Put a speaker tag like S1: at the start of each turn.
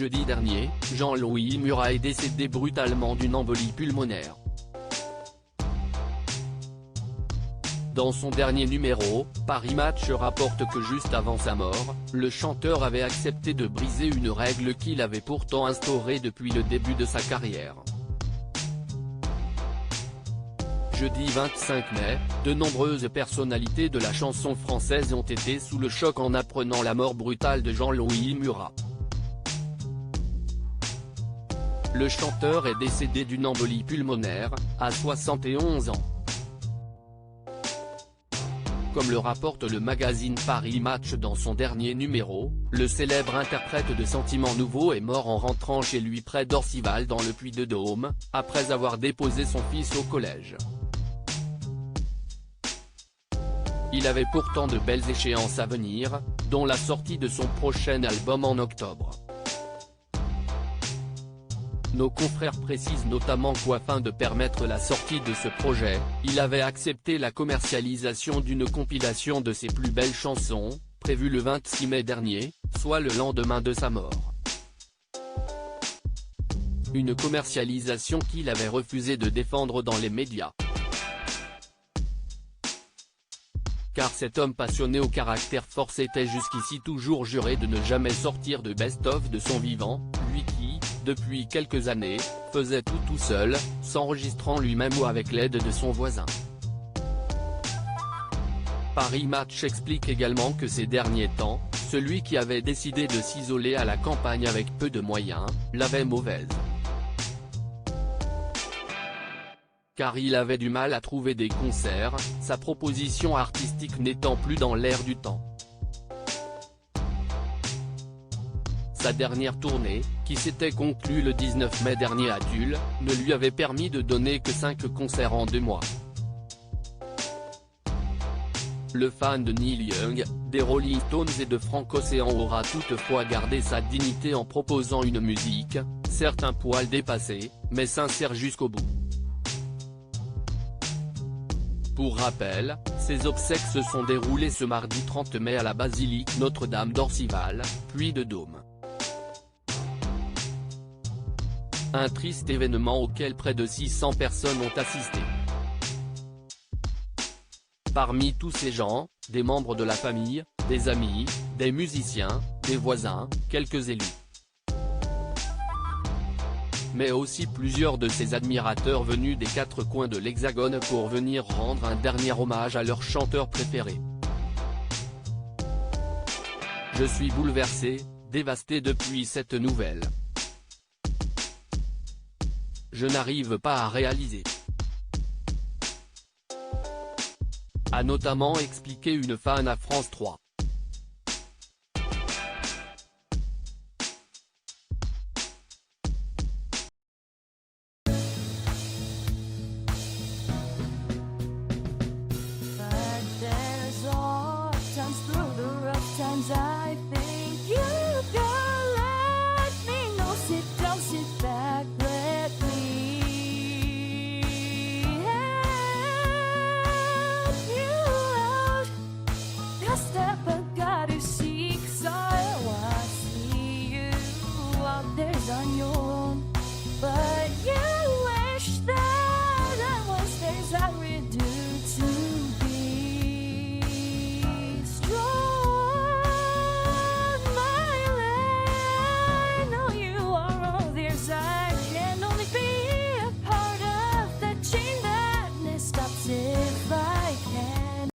S1: Jeudi dernier, Jean-Louis Murat est décédé brutalement d'une embolie pulmonaire. Dans son dernier numéro, Paris Match rapporte que juste avant sa mort, le chanteur avait accepté de briser une règle qu'il avait pourtant instaurée depuis le début de sa carrière. Jeudi 25 mai, de nombreuses personnalités de la chanson française ont été sous le choc en apprenant la mort brutale de Jean-Louis Murat. Le chanteur est décédé d'une embolie pulmonaire, à 71 ans. Comme le rapporte le magazine Paris Match dans son dernier numéro, le célèbre interprète de Sentiments Nouveaux est mort en rentrant chez lui près d'Orcival dans le Puy-de-Dôme, après avoir déposé son fils au collège. Il avait pourtant de belles échéances à venir, dont la sortie de son prochain album en octobre. Nos confrères précisent notamment qu'afin de permettre la sortie de ce projet, il avait accepté la commercialisation d'une compilation de ses plus belles chansons, prévue le 26 mai dernier, soit le lendemain de sa mort. Une commercialisation qu'il avait refusé de défendre dans les médias. Car cet homme passionné au caractère fort s'était jusqu'ici toujours juré de ne jamais sortir de best-of de son vivant, lui qui, depuis quelques années, faisait tout seul, s'enregistrant lui-même ou avec l'aide de son voisin. Paris Match explique également que ces derniers temps, celui qui avait décidé de s'isoler à la campagne avec peu de moyens, l'avait mauvaise. Car il avait du mal à trouver des concerts, sa proposition artistique n'étant plus dans l'air du temps. Sa dernière tournée, qui s'était conclue le 19 mai dernier à Tulle, ne lui avait permis de donner que 5 concerts en 2 mois. Le fan de Neil Young, des Rolling Stones et de Frank Ocean aura toutefois gardé sa dignité en proposant une musique, certes un poil dépassée, mais sincère jusqu'au bout. Pour rappel, ses obsèques se sont déroulées ce mardi 30 mai à la basilique Notre-Dame d'Orcival, Puy-de-Dôme. Un triste événement auquel près de 600 personnes ont assisté. Parmi tous ces gens, des membres de la famille, des amis, des musiciens, des voisins, quelques élus. Mais aussi plusieurs de ses admirateurs venus des 4 coins de l'Hexagone pour venir rendre un dernier hommage à leur chanteur préféré. Je suis bouleversé, dévasté depuis cette nouvelle. Je n'arrive pas à réaliser. A notamment expliqué une fan à France 3.
S2: I think you can let me know. Sit down, sit back, let me help you out. The step I gotta seek, so I see you out there's on your own. But you wish that I was theirs I would do too.